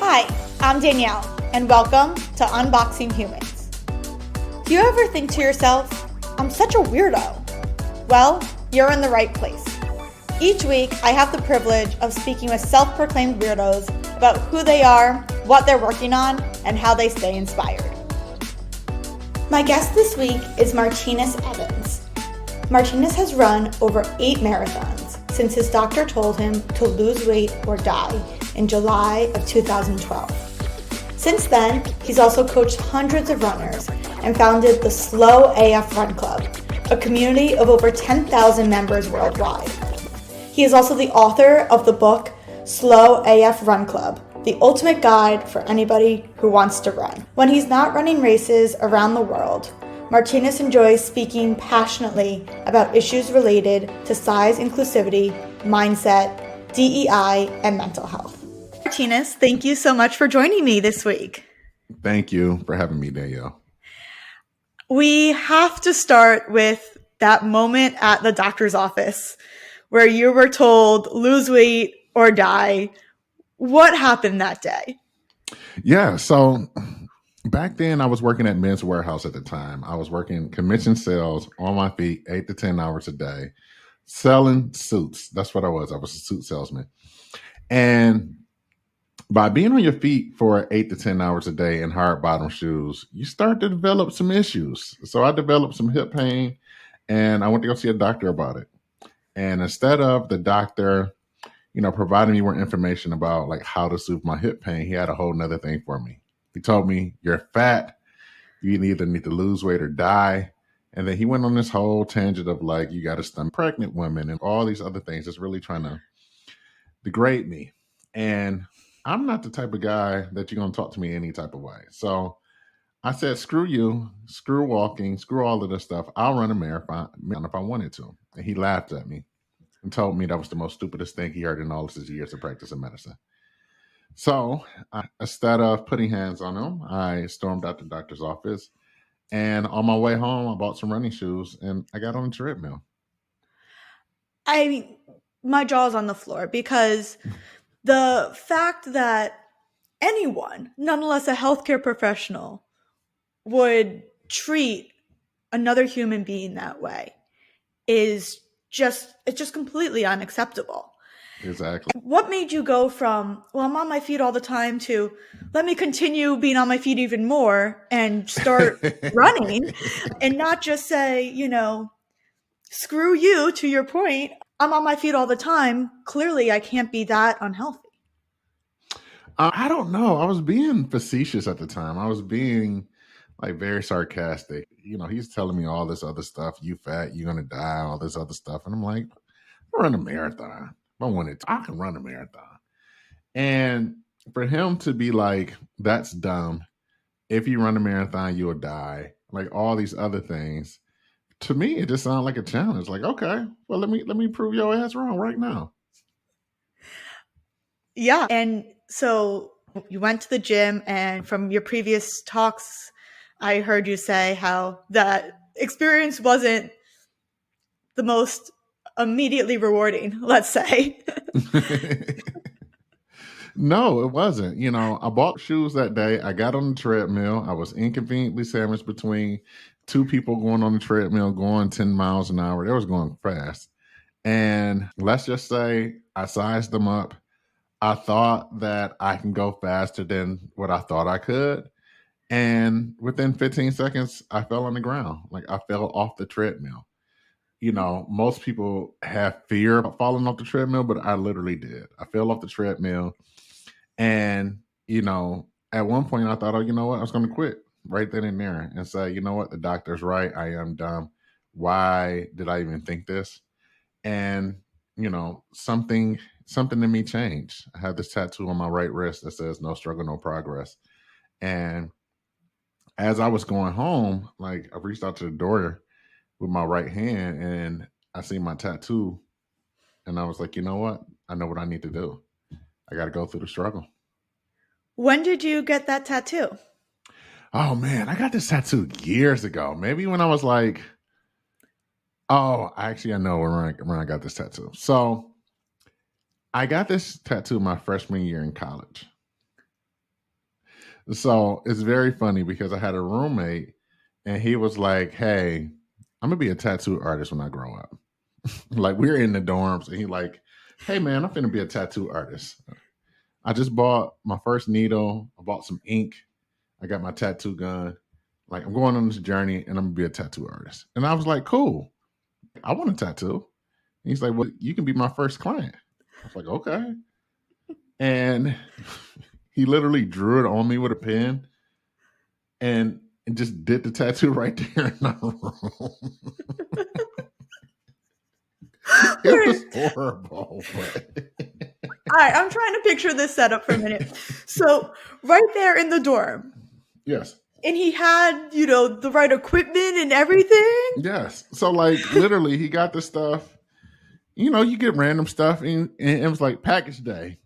Hi, I'm Danielle, and welcome to Unboxing Humans. Do you ever think to yourself, I'm such a weirdo? Well, you're in the right place. Each week, I have the privilege of speaking with self-proclaimed weirdos about who they are, what they're working on, and how they stay inspired. My guest this week is Martinus Evans. Martinus has run over 8 marathons since his doctor told him to lose weight or die in July of 2012. Since then, he's also coached hundreds of runners and founded the Slow AF Run Club, a community of over 10,000 members worldwide. He is also the author of the book Slow AF Run Club, the ultimate guide for anybody who wants to run. When he's not running races around the world, Martinus enjoys speaking passionately about issues related to size inclusivity, mindset, DEI, and mental health. Martinus, thank you so much for joining me this week. Thank you for having me, Danielle. We have to start with that moment at the doctor's office where you were told lose weight or die. What happened that day? Yeah, so back then I was working at Men's Warehouse at the time. I was working commission sales on my feet 8 to 10 hours a day, selling suits. That's what I was. I was a suit salesman. And by being on your feet for 8 to 10 hours a day in hard bottom shoes, you start to develop some issues. So I developed some hip pain and I went to go see a doctor about it. And instead of the doctor, providing me more information about like how to soothe my hip pain, he had a whole nother thing for me. He told me, you're fat, you either need to lose weight or die. And then he went on this whole tangent of like, you got to stun pregnant women and all these other things, just really trying to degrade me. And I'm not the type of guy that you're going to talk to me any type of way. So I said, screw you, screw walking, screw all of this stuff. I'll run a marathon if I wanted to. And he laughed at me and told me that was the most stupidest thing he heard in all of his years of practicing medicine. So instead of putting hands on him, I stormed out the doctor's office. And on my way home, I bought some running shoes and I got on the treadmill. I mean, my jaw's on the floor because the fact that anyone, nonetheless a healthcare professional, would treat another human being that way is just completely unacceptable. Exactly. What made you go from, well, I'm on my feet all the time to let me continue being on my feet even more and start running and not just say, screw you, to your point, I'm on my feet all the time. Clearly, I can't be that unhealthy. I don't know. I was being facetious at the time. I was being like very sarcastic. He's telling me all this other stuff. You fat, you're going to die, all this other stuff. And I'm like, I run a marathon. If I wanted to, I can run a marathon. And for him to be like, that's dumb. If you run a marathon, you'll die. Like all these other things. To me, it just sounded like a challenge. Like, okay, well, let me prove your ass wrong right now. Yeah. And so you went to the gym, and from your previous talks, I heard you say how that experience wasn't the most immediately rewarding, let's say. No, it wasn't. I bought shoes that day. I got on the treadmill. I was inconveniently sandwiched between 2 people going on the treadmill, going 10 miles an hour. They was going fast. And let's just say I sized them up. I thought that I can go faster than what I thought I could. And within 15 seconds, I fell on the ground. Like I fell off the treadmill. Most people have fear of falling off the treadmill, but I literally did. I fell off the treadmill. And, at one point I thought, oh, you know what? I was going to quit right then and there and say, you know what? The doctor's right. I am dumb. Why did I even think this? And, something in me changed. I have this tattoo on my right wrist that says no struggle, no progress. And as I was going home, like I reached out to the door with my right hand and I see my tattoo and I was like, you know what? I know what I need to do. I got to go through the struggle. When did you get that tattoo? Oh man, I got this tattoo years ago. Maybe when I was like, I know when I got this tattoo. So I got this tattoo my freshman year in college. So it's very funny because I had a roommate and he was like, "Hey, I'm gonna be a tattoo artist when I grow up." Like we're in the dorms and he like, "Hey man, I'm gonna be a tattoo artist. I just bought my first needle, I bought some ink, I got my tattoo gun. Like I'm going on this journey and I'm gonna be a tattoo artist." And I was like, "Cool. I want a tattoo." And he's like, "Well, you can be my first client." I was like, "Okay." And he literally drew it on me with a pen and just did the tattoo right there in the room. It was horrible, but All right, I'm trying to picture this setup for a minute. So, right there in the dorm, yes. and he had, the right equipment and everything. Yes. So like literally he got the stuff, you get random stuff and it was like package day.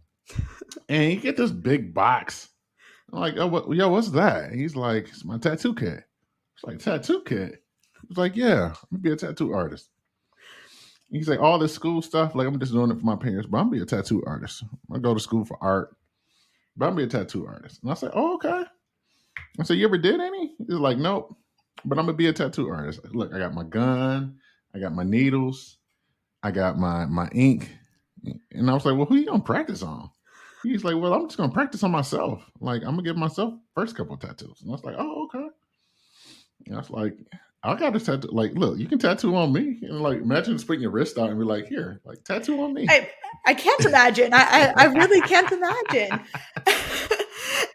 And you get this big box. I'm like, what's that? And he's like, "It's my tattoo kit." It's like, "Tattoo kit?" He's like, "Yeah, I'm gonna be a tattoo artist." He's like, "All this school stuff, like I'm just doing it for my parents, but I'm gonna be a tattoo artist. I go to school for art, but I'm gonna be a tattoo artist." And I said, "Oh, okay." I said, "You ever did any?" He's like, "Nope, but I'm gonna be a tattoo artist. Look, I got my gun, I got my needles, I got my ink." And I was like, "Well, who you gonna practice on?" He's like, "Well, I'm just gonna practice on myself. Like, I'm gonna give myself first couple of tattoos." And I was like, "Oh, okay." And I was like, "I got a tattoo. Like, look, you can tattoo on me." And like, imagine just putting your wrist out and be like, "Here, like, tattoo on me." I can't imagine. I really can't imagine.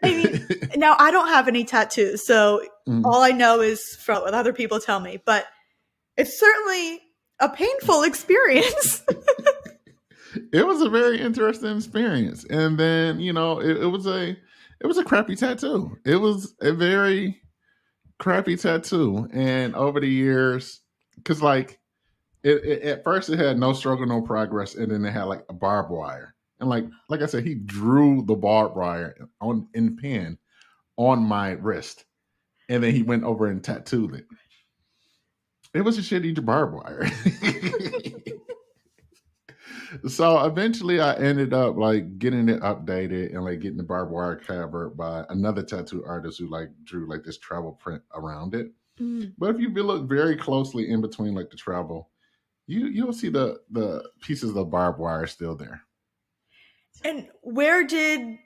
I mean, now I don't have any tattoos, so all I know is from what other people tell me, but it's certainly a painful experience. It was a very interesting experience. And then, it was a crappy tattoo. It was a very crappy tattoo. And over the years, because like at first it had no struggle, no progress, and then it had like a barbed wire. And like I said, he drew the barbed wire on in pen on my wrist, and then he went over and tattooed it. It was a shitty barbed wire. So eventually I ended up like getting it updated and like getting the barbed wire covered by another tattoo artist who like drew like this travel print around it. But if you look very closely in between like the travel, you'll see the pieces of the barbed wire still there. And where did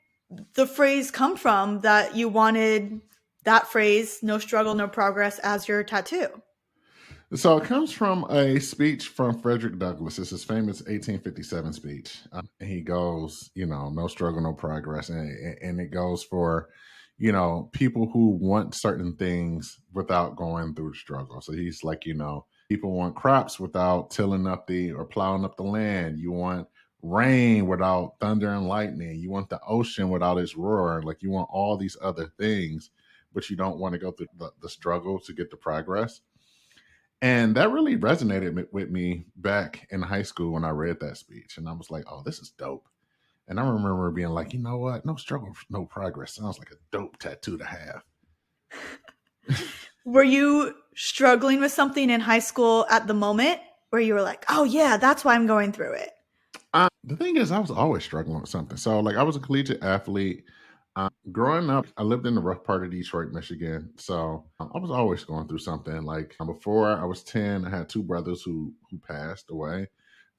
the phrase come from that you wanted that phrase, "no struggle, no progress," as your tattoo? So it comes from a speech from Frederick Douglass. It's his famous 1857 speech. And he goes, no struggle, no progress. And it goes for, people who want certain things without going through the struggle. So he's like, people want crops without tilling up or plowing up the land. You want rain without thunder and lightning. You want the ocean without its roar. Like you want all these other things, but you don't want to go through the struggle to get the progress. And that really resonated with me back in high school when I read that speech. And I was like, "Oh, this is dope." And I remember being like, "You know what? No struggle, no progress. Sounds like a dope tattoo to have." Were you struggling with something in high school at the moment where you were like, "Oh, yeah, that's why I'm going through it"? The thing is, I was always struggling with something. So, like, I was a collegiate athlete. Growing up, I lived in the rough part of Detroit, Michigan. So I was always going through something. Like before I was 10, I had two brothers who passed away.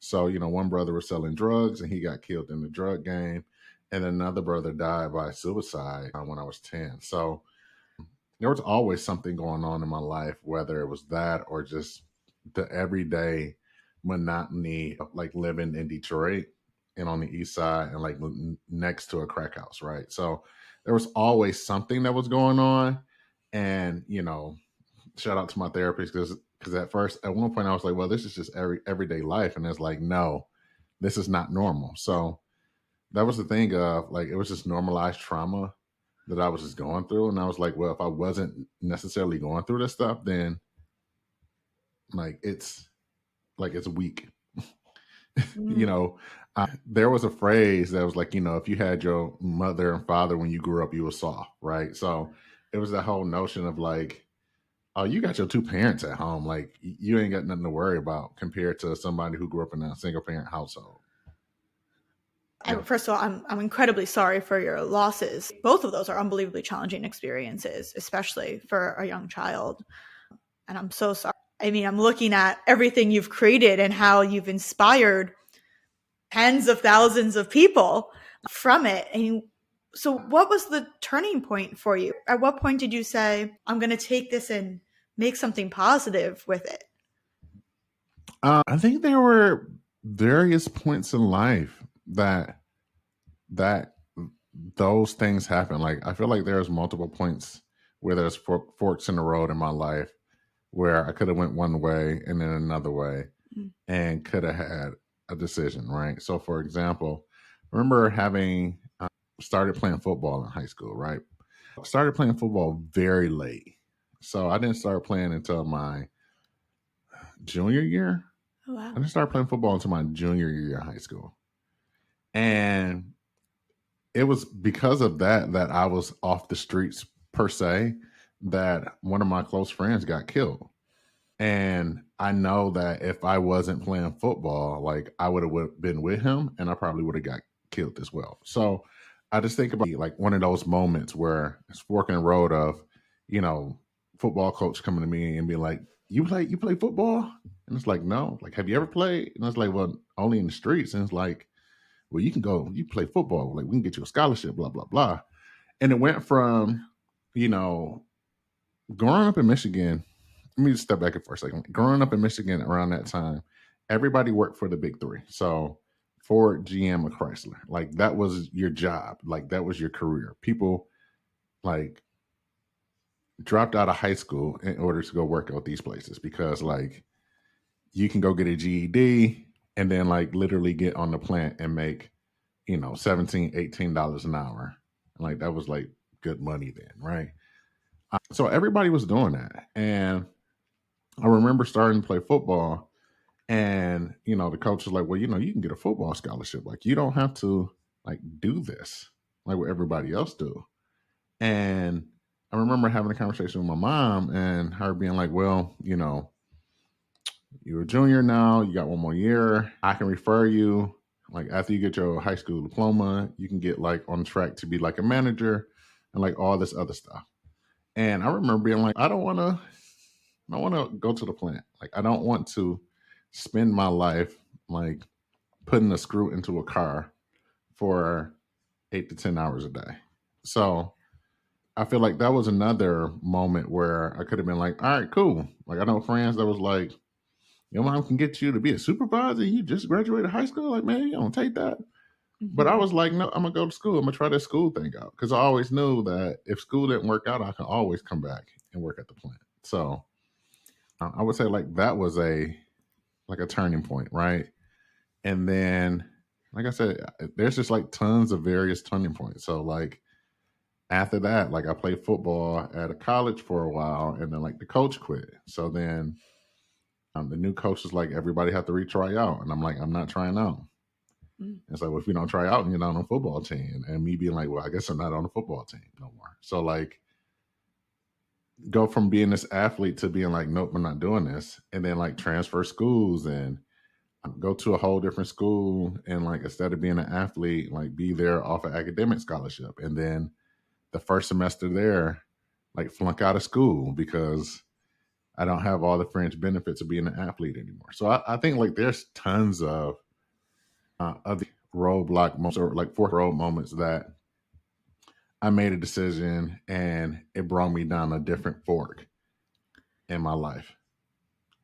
So, one brother was selling drugs and he got killed in the drug game. And another brother died by suicide when I was 10. So there was always something going on in my life, whether it was that or just the everyday monotony of like living in Detroit and on the east side and like next to a crack house, right? So there was always something that was going on. And, shout out to my therapist because at first, at one point, I was like, well, this is just everyday life. And it's like, no, this is not normal. So that was the thing of like, it was just normalized trauma that I was just going through. And I was like, well, if I wasn't necessarily going through this stuff, then like it's weak. There was a phrase that was like, if you had your mother and father when you grew up, you were soft, right? So it was that whole notion of like, oh, you got your two parents at home. Like you ain't got nothing to worry about compared to somebody who grew up in a single parent household. Yeah. First of all, I'm incredibly sorry for your losses. Both of those are unbelievably challenging experiences, especially for a young child. And I'm so sorry. I mean, I'm looking at everything you've created and how you've inspired tens of thousands of people from it. And so what was the turning point for you? At what point did you say, I'm going to take this and make something positive with it? I think there were various points in life that those things happen. Like I feel like there's multiple points where there's forks in the road in my life where I could have went one way and then another way and could have had a decision, right? So for example, I remember having started playing football in high school, right? Started playing football very late. So I didn't start playing until my junior year. Oh, wow. I didn't start playing football until my junior year of high school. And it was because of that I was off the streets per se, that one of my close friends got killed. And I know that if I wasn't playing football, like I would have been with him and I probably would have got killed as well. So I just think about like one of those moments where it's fork in the road of, you know, football coach coming to me and being like, you play football? And it's like, no. Like, have you ever played? And it's like, well, only in the streets. And it's like, well, you can go, you play football. Like, we can get you a scholarship, blah, blah, blah. And it went from, you know, growing up in Michigan, let me just step back for a second. Growing up in Michigan around that time, everybody worked for the big three. So Ford, GM, or Chrysler. Like that was your job. Like that was your career. People like dropped out of high school in order to go work at these places because like you can go get a GED and then like literally get on the plant and make, you know, $17, $18 an hour. Like that was like good money then, right? So everybody was doing that. And I remember starting to play football and, you know, the coach was like, well, you know, you can get a football scholarship. Like you don't have to like do this like what everybody else do. And I remember having a conversation with my mom and her being like, well, you know, you're a junior now, you got one more year. I can refer you. Like after you get your high school diploma, you can get like on track to be like a manager and like all this other stuff. And I remember being like, I don't want to go to the plant. Like I don't want to spend my life like putting a screw into a car for 8 to 10 hours a day. So I feel like that was another moment where I could have been like, all right, cool. Like I know friends that was like, your mom can get you to be a supervisor. You just graduated high school. Like, man, you don't take that. But I was like, no, I'm gonna go to school. I'm gonna try that school thing out because I always knew that if school didn't work out, I can always come back and work at the plant. So I would say like that was a turning point, right? And then, like I said, there's just like tons of various turning points. So like after that, like I played football at a college for a while, and then like the coach quit. So then the new coach is like, everybody have to retry out, and I'm like, I'm not trying out. It's like, well, if you don't try out and you're not on a football team, and me being like, well, I guess I'm not on a football team no more. So like, go from being this athlete to being like, nope, I'm not doing this, and then like transfer schools and go to a whole different school, and like instead of being an athlete, like be there off an academic scholarship, and then the first semester there, like flunk out of school because I don't have all the fringe benefits of being an athlete anymore. So I think like there's tons of other roadblock moments or like fork road moments that I made a decision and it brought me down a different fork in my life.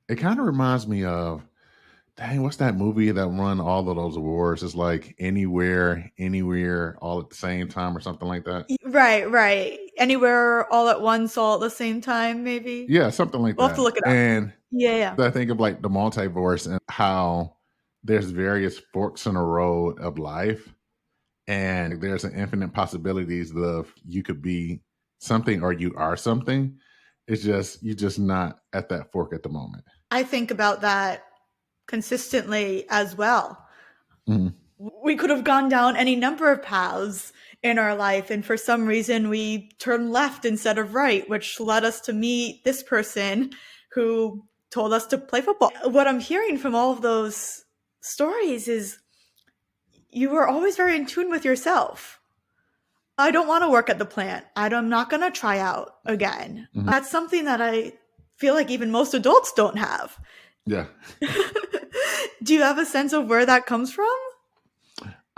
It kind of reminds me of, dang, what's that movie that won all of those awards? It's like anywhere, all at the same time or something like that. Right. Anywhere, all at once, all at the same time, maybe. Yeah, something like We'll have to that. look it up. And Yeah. I think of like the multiverse and how there's various forks in the road of life, and there's an infinite possibilities of you could be something or you are something. It's just you're just not at that fork at the moment. I think about that consistently as well. Mhm. We could have gone down any number of paths in our life, and for some reason we turned left instead of right, which led us to meet this person who told us to play football. What I'm hearing from all of those stories is you were always very in tune with yourself. I don't want to work at the plant. I'm not going to try out again. Mhm. That's something that I feel like even most adults don't have. Yeah. Do you have a sense of where that comes from?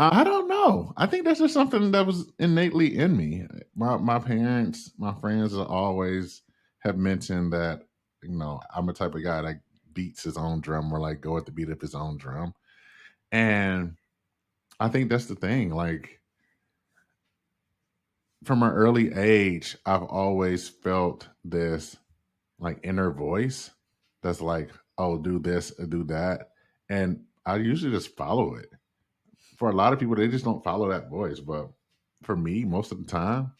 I don't know. I think that's just something that was innately in me. My parents, my friends always have mentioned that, I'm a type of guy that beats his own drum or like go at the beat of his own drum. And I think that's the thing. Like from an early age, I've always felt this like inner voice that's like, oh, do this, do that. And I usually just follow it. For a lot of people, they just don't follow that voice. But for me, most of the time,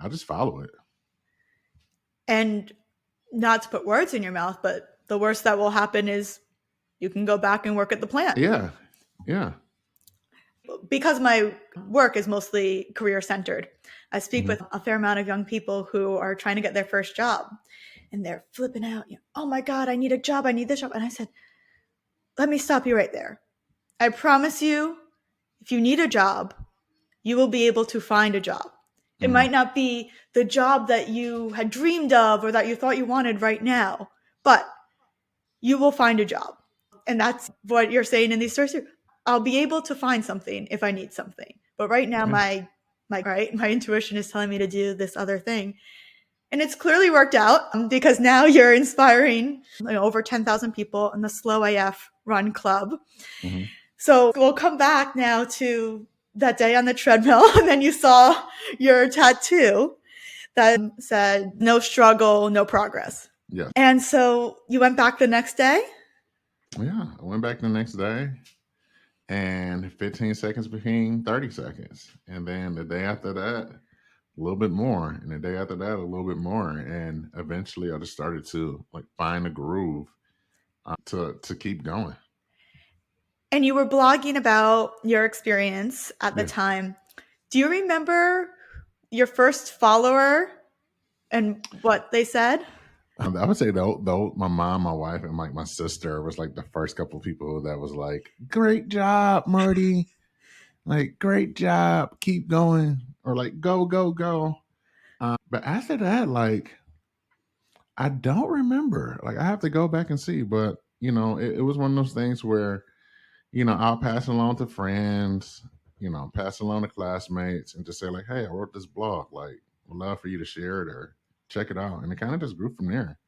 I just follow it. And not to put words in your mouth, but the worst that will happen is you can go back and work at the plant. Yeah. Yeah. Because my work is mostly career centered, I speak Mhm. with a fair amount of young people who are trying to get their first job and they're flipping out. Oh my God, I need a job. I need this job. And I said, let me stop you right there. I promise you, if you need a job, you will be able to find a job. It might not be the job that you had dreamed of or that you thought you wanted right now, but you will find a job. And that's what you're saying in these stories too. I'll be able to find something if I need something. But right now, Yeah. my intuition is telling me to do this other thing. And it's clearly worked out because now you're inspiring over 10,000 people in the Slow AF Run Club. Mhm. So we'll come back now to that day on the treadmill, and then you saw your tattoo that said, no struggle, no progress. Yeah. And so you went back the next day? Yeah. I went back the next day and 15 seconds became 30 seconds. And then the day after that, a little bit more. And the day after that, a little bit more. And eventually I just started to like find a groove to keep going. And you were blogging about your experience at the Yeah. time. Do you remember your first follower and what they said? I would say though, my mom, my wife, and like my sister was like the first couple of people that was like, "Great job, Marty! Like, great job, keep going," or like, "Go, go, go." But after that, like, I don't remember. Like, I have to go back and see. But it was one of those things where I'll pass it along to friends, pass it along to classmates, and just say like, "Hey, I wrote this blog. Like, would love for you to share it or check it out." And it kind of just grew from there.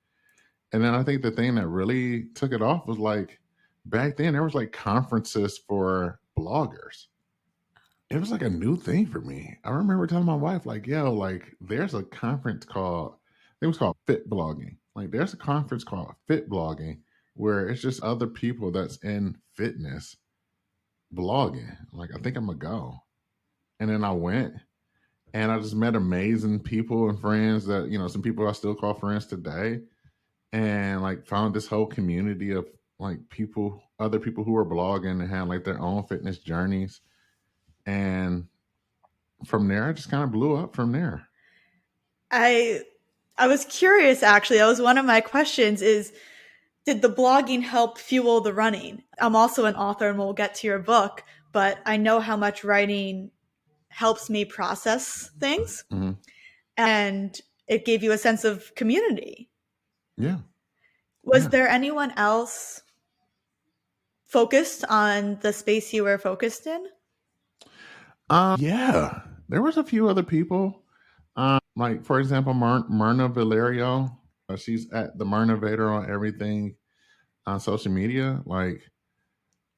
And then I think the thing that really took it off was like back then there was like conferences for bloggers. It was like a new thing for me. I remember telling my wife, like, yo, like there's a conference called, I think it was called Fit Blogging. Like there's a conference called Fit Blogging where it's just other people that's in fitness blogging. Like, I think I'm gonna go. And then I went and I just met amazing people and friends that, some people I still call friends today. And like found this whole community of like people, other people who were blogging and had like their own fitness journeys. And from there, I just kind of blew up from there. I was curious actually. That was one of my questions is did the blogging help fuel the running? I'm also an author and we'll get to your book, but I know how much writing helps me process things Hmm. and it gave you a sense of community. Yeah. Was Yeah. there anyone else focused on the space you were focused in? Yeah. There was a few other people. Like for example, Myrna Valerio. She's at the Myrna Vader on everything on social media. Like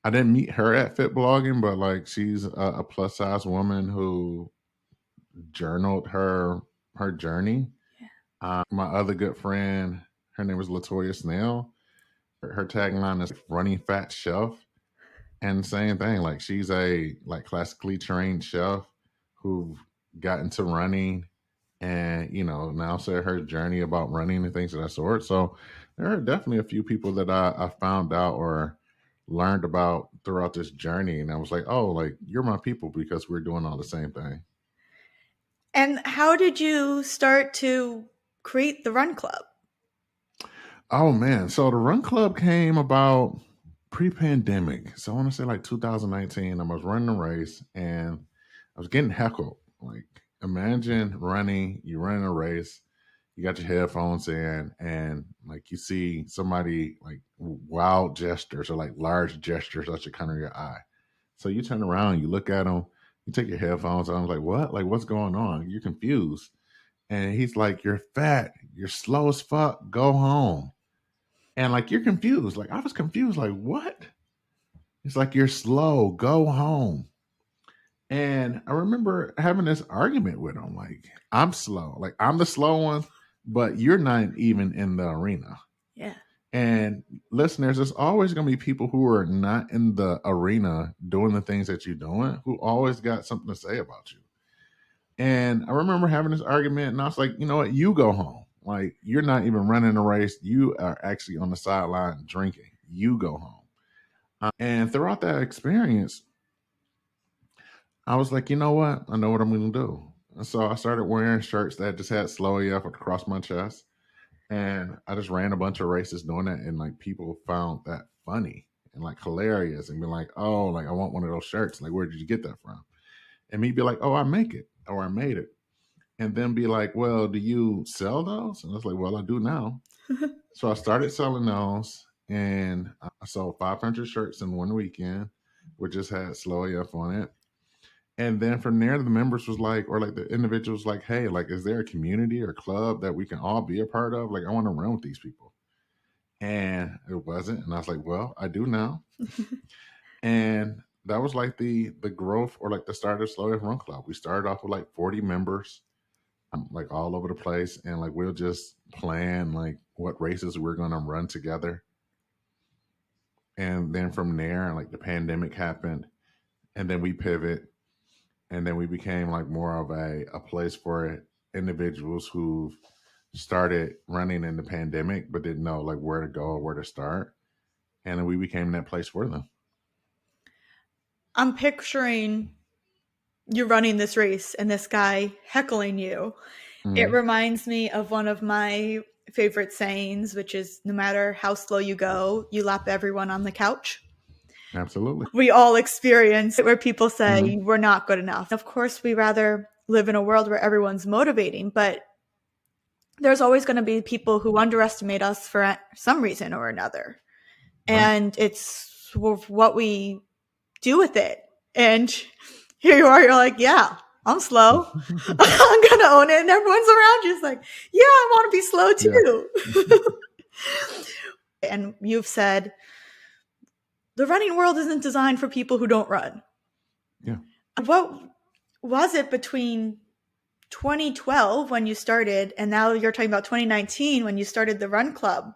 I didn't meet her at Fit Blogging, but like she's a plus size woman who journaled her journey. My other good friend, her name was Latoya Snell. Her tagline is "Running Fat Chef," and same thing. Like she's a like classically trained chef who got into running, and now said her journey about running and things of that sort. So there are definitely a few people that I found out or learned about throughout this journey, and I was like, oh, like you're my people because we're doing all the same thing. And how did you start to create the Run Club? Oh man, so the Run Club came about. pre-pandemic. So I want to say like 2019. I was running a race and I was getting heckled. Like, imagine running, you running a race, you got your headphones in, and like you see somebody like wild gestures or like large gestures at your corner of your eye. So you turn around, you look at them, you take your headphones on. I was like, what? Like, what's going on? You're confused. And he's like, you're fat, you're slow as fuck, go home. And like, you're confused. Like, I was confused. Like, what? It's like, you're slow, go home. And I remember having this argument with him. Like, I'm slow. Like, I'm the slow one, but you're not even in the arena. Yeah. And listeners, there's always going to be people who are not in the arena doing the things that you're doing who always got something to say about you. And I remember having this argument, and I was like, you know what? You go home. Like, you're not even running a race. You are actually on the sideline drinking. You go home. And throughout that experience, I was like, you know what? I know what I'm going to do. And so I started wearing shirts that just had slow AF across my chest. And I just ran a bunch of races doing that. And like, people found that funny and like hilarious and be like, oh, like, I want one of those shirts. Like, where did you get that from? And me be like, oh, I make it, or I made it. And then be like, well, do you sell those? And I was like, well, I do now. So I started selling those, and I sold 500 shirts in one weekend, which just had slow AF on it. And then from there, the members was like, or like the individuals like, hey, like, is there a community or club that we can all be a part of? Like, I want to run with these people. And it wasn't. And I was like, well, I do now. And that was like the growth or like the start of Slow AF Run Club. We started off with like 40 members, like all over the place. And like, we'll just plan like what races we're going to run together. And then from there, like the pandemic happened, and then we pivot, and then we became like more of a place for individuals who started running in the pandemic but didn't know like where to go or where to start, and then we became that place for them. I'm picturing you running this race and this guy heckling you. It Mm-hmm. reminds me of one of my favorite sayings, which is no matter how slow you go, you lap everyone on the couch. Absolutely. We all experience it where people say Mm-hmm. we're not good enough. Of course, we rather live in a world where everyone's motivating, but there's always going to be people who underestimate us for some reason or another. Right. And it's what we do with it. And here you are, you're like, yeah, I'm slow. I'm going to own it. And everyone's around you is like, yeah, I want to be slow Yeah. too. And you've said, the running world isn't designed for people who don't run. Yeah. What was it between 2012 when you started and now you're talking about 2019 when you started the Run Club?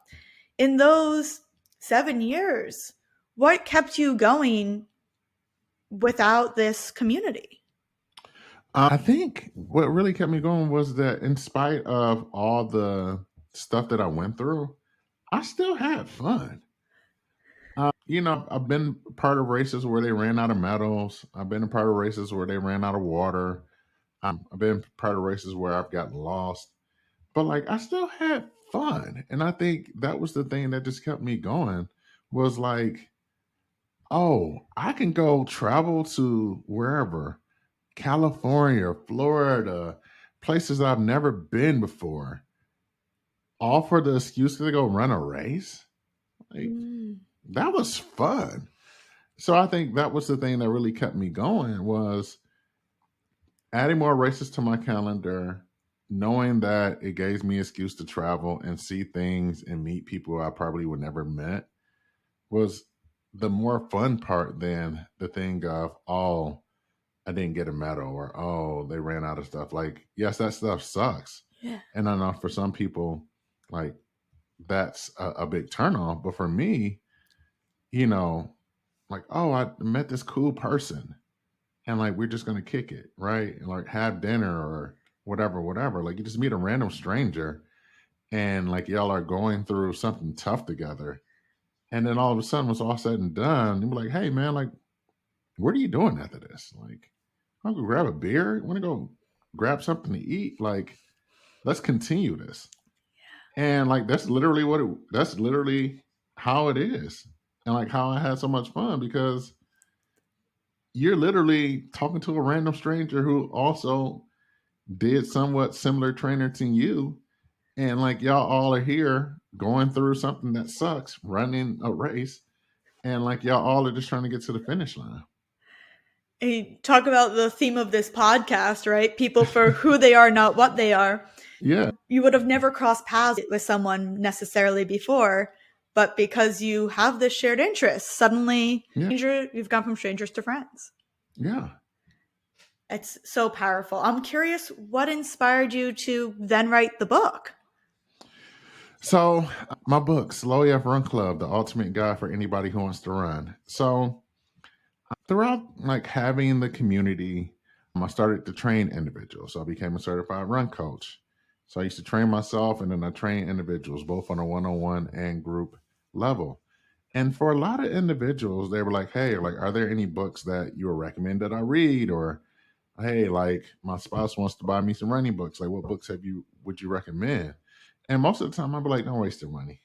In those 7 years, what kept you going without this community? I think what really kept me going was that in spite of all the stuff that I went through, I still had fun. You know, I've been part of races where they ran out of medals. I've been a part of races where they ran out of water. I've been part of races where I've gotten lost, but like, I still had fun. And I think that was the thing that just kept me going, was like, oh, I can go travel to wherever, California, Florida, places I've never been before, all for the excuse to go run a race. Like, that was fun. So I think that was the thing that really kept me going, was adding more races to my calendar, knowing that it gave me an excuse to travel and see things and meet people I probably would never met, was the more fun part than the thing of, oh, I didn't get a medal, or oh, they ran out of stuff. Like, yes, that stuff sucks. Yeah. And I know for some people, like, that's a big turnoff. But for me, you know, like, oh, I met this cool person, and like, we're just gonna kick it, right? And like, have dinner or whatever, whatever. Like, you just meet a random stranger, and like, y'all are going through something tough together, and then all of a sudden, when it's all said and done, you're like, hey, man, like, what are you doing after this? Like, I'm gonna grab a beer. Want to go grab something to eat? Like, let's continue this. And like, that's literally how it is. and like how I had so much fun because you're literally talking to a random stranger who also did somewhat similar training to you. And like y'all all are here going through something that sucks, running a race. And like y'all all are just trying to get to the finish line. And talk about the theme of this podcast, right? People for who they are, not what they are. Yeah. You would have never crossed paths with someone necessarily before, but because you have this shared interest, suddenly Yeah. you've gone from strangers to friends. Yeah. It's so powerful. I'm curious, what inspired you to then write the book? So my book, Slow AF Run Club, the ultimate guide for anybody who wants to run. So throughout like having the community, I started to train individuals. So I became a certified run coach. So I used to train myself and then I train individuals both on a one-on-one and group level. And for a lot of individuals, they were like, hey, like, are there any books that you would recommend that I read? Or hey, like my spouse wants to buy me some running books. Like, what books would you recommend? And most of the time I'd be like, don't waste your money.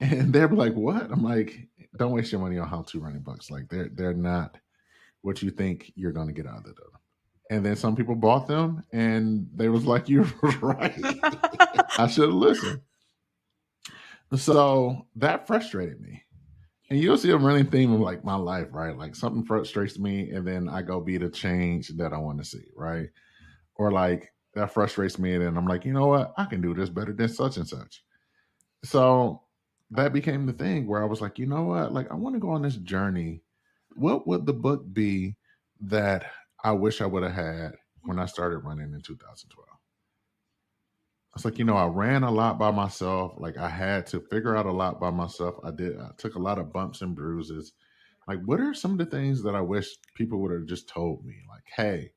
And they'd be like, what? I'm like, don't waste your money on how to running books. Like they're not what you think you're gonna get out of them. And then some people bought them and they was like, you were right. I should have listened. So that frustrated me. And you'll see a running theme of like my life, right? Like something frustrates me and then I go be the change that I want to see, right? Or like that frustrates me and then I'm like, you know what? I can do this better than such and such. So that became the thing where I was like, you know what? Like I want to go on this journey. What would the book be that I wish I would have had when I started running in 2012? It's like, I ran a lot by myself. Like I had to figure out a lot by myself. I took a lot of bumps and bruises. Like, what are some of the things that I wish people would have just told me? Like, hey,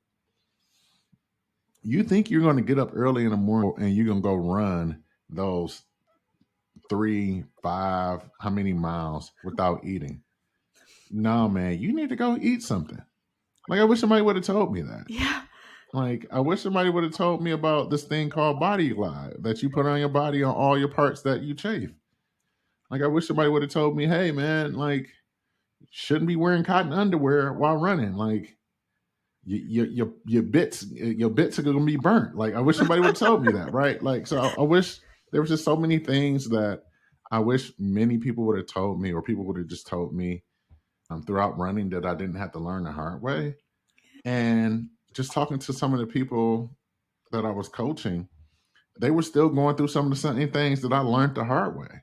you think you're going to get up early in the morning and you're going to go run those 3, 5, how many miles without eating? No, man, you need to go eat something. Like, I wish somebody would have told me that. Yeah. Like, I wish somebody would have told me about this thing called body glide that you put on your body on all your parts that you chafe. Like, I wish somebody would have told me, hey, man, like, shouldn't be wearing cotton underwear while running. Like, your bits are gonna be burnt. Like, I wish somebody would have told me that, right? Like, so I wish there was just so many things that I wish many people would have told me, or people would have just told me throughout running that I didn't have to learn the hard way. And just talking to some of the people that I was coaching, they were still going through some of the same things that I learned the hard way.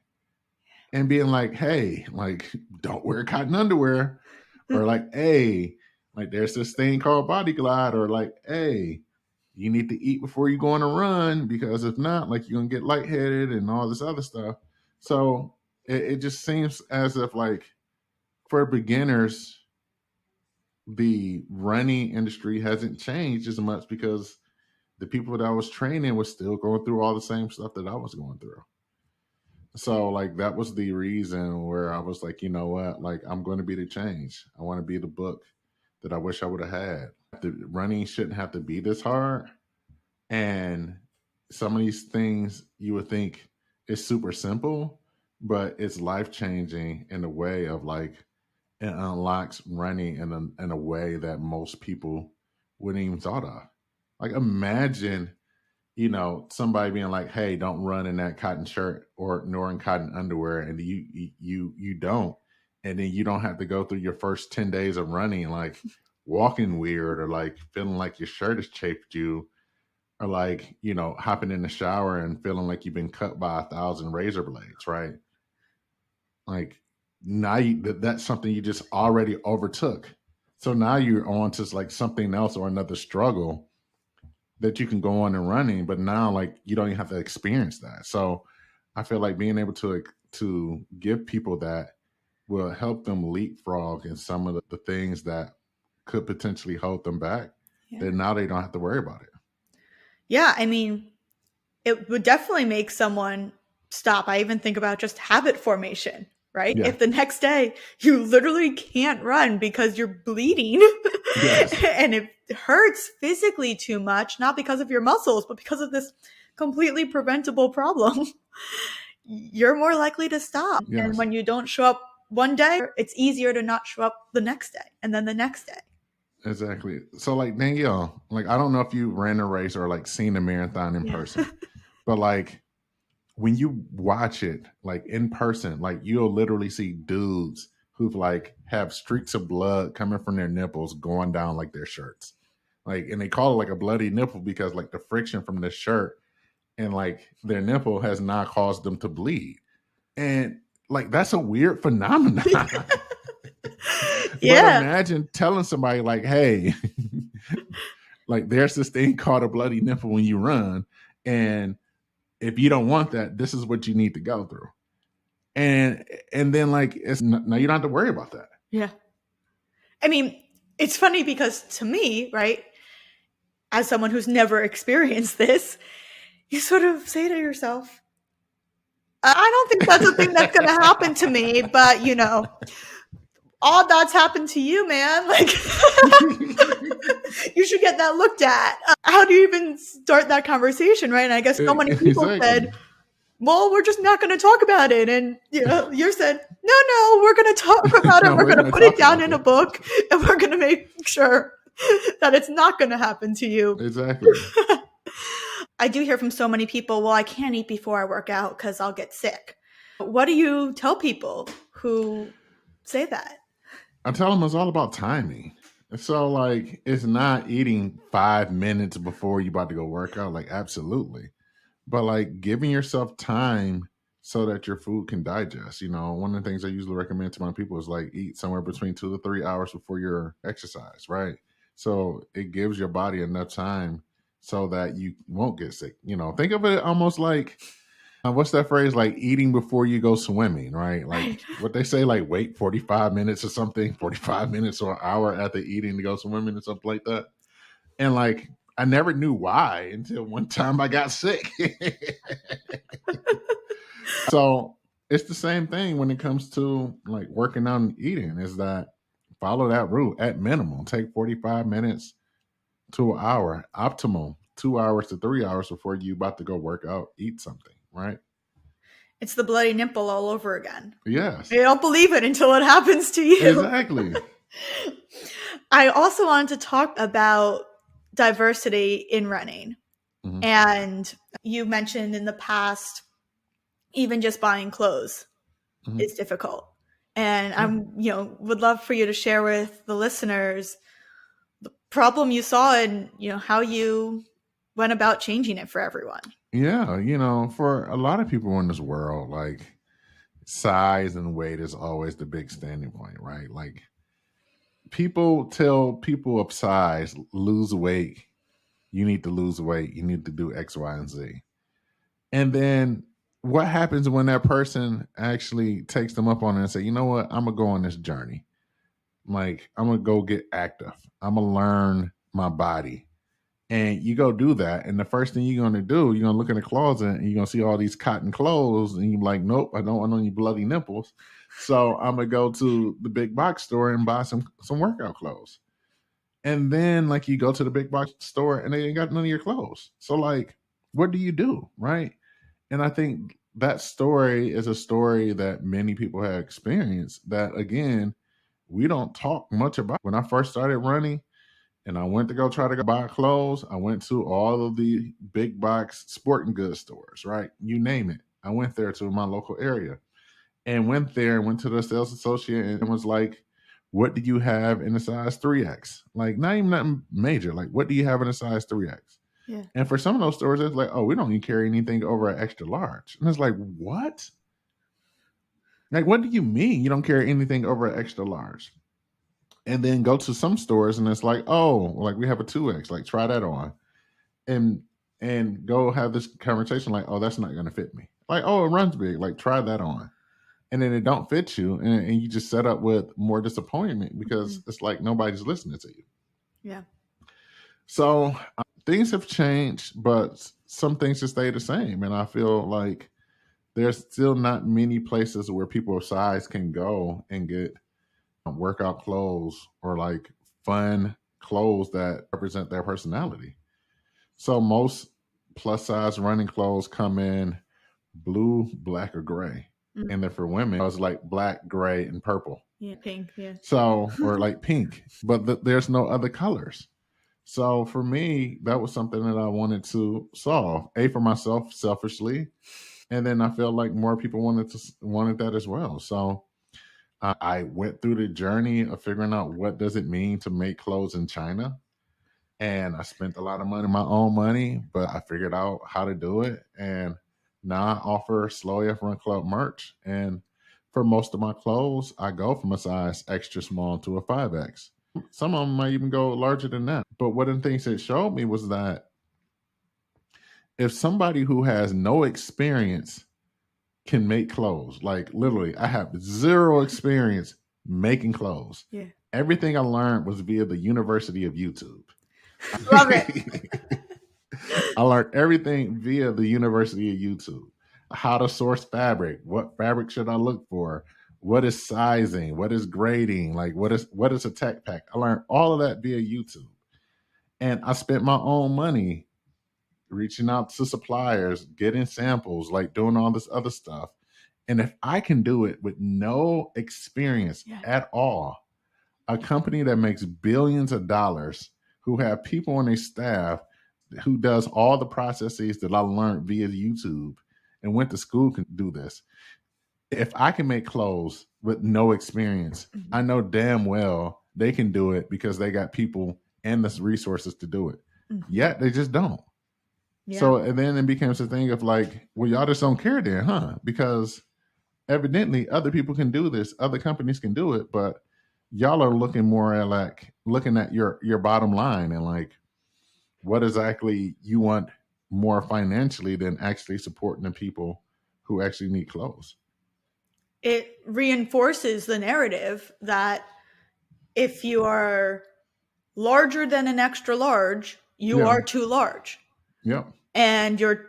And being like, hey, like, don't wear cotton underwear. Or like, hey, like there's this thing called body glide. Or like, hey, you need to eat before you go on a run, because if not, like you're gonna get lightheaded and all this other stuff. So it just seems as if like for beginners, the running industry hasn't changed as much because the people that I was training was still going through all the same stuff that I was going through. So like that was the reason where I was like, you know what, like I'm going to be the change. I want to be the book that I wish I would have had. The running shouldn't have to be this hard. And some of these things you would think is super simple, but it's life changing in a way of like it unlocks running in a way that most people wouldn't even thought of. Like imagine, somebody being like, "Hey, don't run in that cotton shirt or nor in cotton underwear," and you don't, and then you don't have to go through your first 10 days of running like walking weird or like feeling like your shirt has chafed you, or like hopping in the shower and feeling like you've been cut by 1,000 razor blades, right? Like now that's something you just already overtook. So now you're on to like something else or another struggle that you can go on and running, but now like you don't even have to experience that. So I feel like being able to give people that will help them leapfrog in some of the things that could potentially hold them back. Yeah. Then now they don't have to worry about it. Yeah, I mean, it would definitely make someone stop. I even think about just habit formation, right? Yeah. If the next day you literally can't run because you're bleeding, yes. and it hurts physically too much, not because of your muscles, but because of this completely preventable problem, you're more likely to stop. Yes. And when you don't show up one day, it's easier to not show up the next day and then the next day. Exactly. So like Danielle, like I don't know if you ran a race or like seen a marathon in person, but like when you watch it like in person, like you'll literally see dudes who've like have streaks of blood coming from their nipples going down like their shirts. Like, and they call it like a bloody nipple because like the friction from the shirt and like their nipple has not caused them to bleed. And like that's a weird phenomenon. But imagine telling somebody like, hey, like there's this thing called a bloody nipple when you run. And if you don't want that, this is what you need to go through. And then like it's now you don't have to worry about that. Yeah. I mean, it's funny because to me, right, as someone who's never experienced this, you sort of say to yourself, I don't think that's a thing that's going to happen to me, but you know, all that's happened to you, man. Like, you should get that looked at. How do you even start that conversation, right? And I guess so many people said, well, we're just not going to talk about it. And you know, you said, no, we're going to talk about it. We're going to put it down in a book and we're going to make sure that it's not going to happen to you. Exactly. I do hear from so many people, well, I can't eat before I work out because I'll get sick. What do you tell people who say that? I tell them it's all about timing. So like, it's not eating 5 minutes before you're about to go work out. Like, absolutely. But like giving yourself time so that your food can digest. You know, one of the things I usually recommend to my people is like eat somewhere between 2 to 3 hours before your exercise, right? So it gives your body enough time so that you won't get sick. You know, think of it almost like, what's that phrase? Like eating before you go swimming, right? Like what they say, like wait 45 minutes or something, 45 minutes or an hour after eating to go swimming or something like that. And like, I never knew why until one time I got sick. So it's the same thing when it comes to like working out and eating, is that follow that route at minimum. Take 45 minutes to an hour, optimal 2 hours to 3 hours before you about to go work out, eat something, right? It's the bloody nipple all over again. Yes. You don't believe it until it happens to you. Exactly. I also wanted to talk about diversity in running. Mm-hmm. And you mentioned in the past, even just buying clothes is difficult. And I'm, you know, would love for you to share with the listeners the problem you saw and, you know, how you went about changing it for everyone. Yeah, you know, for a lot of people in this world, like size and weight is always the big standing point, right? Like people tell people of size, lose weight. You need to lose weight. You need to do X, Y, and Z. And then what happens when that person actually takes them up on it and say, you know what, I'm going to go on this journey. Like, I'm going to go get active. I'm going to learn my body. And you go do that. And the first thing you're going to do, you're going to look in the closet and you're going to see all these cotton clothes. And you're like, nope, I don't want any bloody nipples. So I'm going to go to the big box store and buy some workout clothes. And then like you go to the big box store and they ain't got none of your clothes. So like, what do you do? Right. And I think that story is a story that many people have experienced that, again, we don't talk much about. When I first started running and I went to go try to go buy clothes, I went to all of the big box sporting goods stores, right? You name it. I went there to my local area and went to the sales associate and was like, what do you have in a size 3X? Like, not even nothing major. Like, what do you have in a size 3X? Yeah. And for some of those stores, it's like, oh, we don't even carry anything over an extra large. And it's like, what? Like, what do you mean you don't carry anything over an extra large? And then go to some stores and it's like, oh, like we have a 2X, like try that on. And go have this conversation like, oh, that's not going to fit me. Like, oh, it runs big, like try that on. And then it don't fit you and you just set up with more disappointment because it's like nobody's listening to you. Yeah. So things have changed, but some things just stay the same. And I feel like there's still not many places where people of size can go and get workout clothes or like fun clothes that represent their personality. So most plus size running clothes come in blue, black, or gray. And then for women, it was like black, gray, and purple. Yeah, pink. Yeah. So, or like pink, but there's no other colors. So for me, that was something that I wanted to solve. A, for myself, selfishly, and then I felt like more people wanted that as well. So I went through the journey of figuring out what does it mean to make clothes in China. And I spent a lot of money, my own money, but I figured out how to do it. And now I offer Slow AF Run Club merch. And for most of my clothes, I go from a size extra small to a 5X. Some of them might even go larger than that. But one of the things it showed me was that if somebody who has no experience can make clothes, like literally, I have zero experience making clothes. Yeah. Everything I learned was via the University of YouTube. Love it. I learned everything via the University of YouTube. How to source fabric, what fabric should I look for, what is sizing, what is grading, like what is a tech pack. I learned all of that via YouTube. And I spent my own money reaching out to suppliers, getting samples, like doing all this other stuff. And if I can do it with no experience at all, a company that makes billions of dollars, who have people on their staff who does all the processes that I learned via YouTube and went to school can do this. If I can make clothes with no experience, I know damn well they can do it because they got people and the resources to do it. Yet they just don't. Yeah. So and then it becomes a thing of like, well, y'all just don't care then, huh? Because evidently other people can do this, other companies can do it, but y'all are looking more at like looking at your bottom line and like what exactly you want more financially than actually supporting the people who actually need clothes. It reinforces the narrative that if you are larger than an extra large, you are too large. Yep. And you're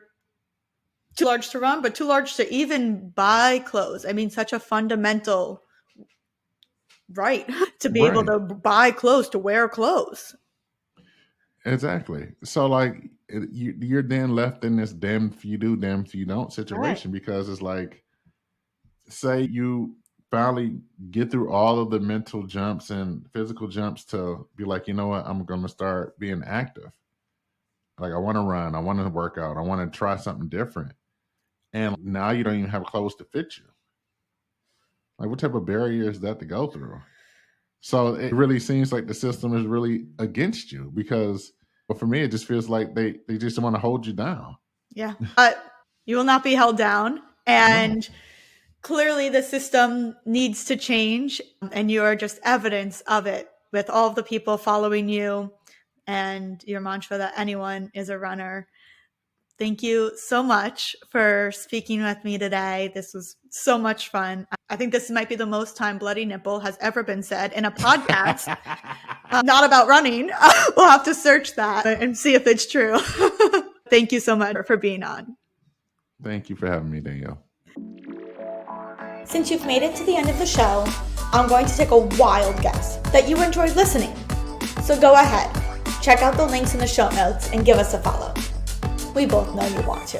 too large to run, but too large to even buy clothes. I mean, such a fundamental right to be able to buy clothes, to wear clothes. Exactly. So like you're then left in this damn if you do, damn if you don't situation because it's like, say you finally get through all of the mental jumps and physical jumps to be like, you know what, I'm going to start being active. Like I want to run, I want to work out, I want to try something different. And now you don't even have clothes to fit you. Like what type of barrier is that to go through? So it really seems like the system is really against you because, but for me, it just feels like they just want to hold you down. Yeah. You will not be held down. And clearly the system needs to change. And you are just evidence of it with all of the people following you and your mantra that anyone is a runner. Thank you so much for speaking with me today. This was so much fun. I think this might be the most time bloody nipple has ever been said in a podcast, not about running. We'll have to search that and see if it's true. Thank you so much for being on. Thank you for having me, Danielle. Since you've made it to the end of the show, I'm going to take a wild guess that you enjoyed listening. So go ahead, check out the links in the show notes and give us a follow. We both know you want to.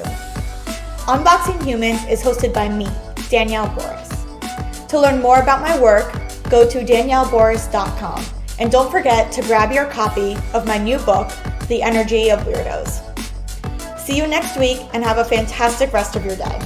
Unboxing Humans is hosted by me, Danielle Boris. To learn more about my work, go to danielleboris.com. And don't forget to grab your copy of my new book, The Energy of Weirdos. See you next week and have a fantastic rest of your day.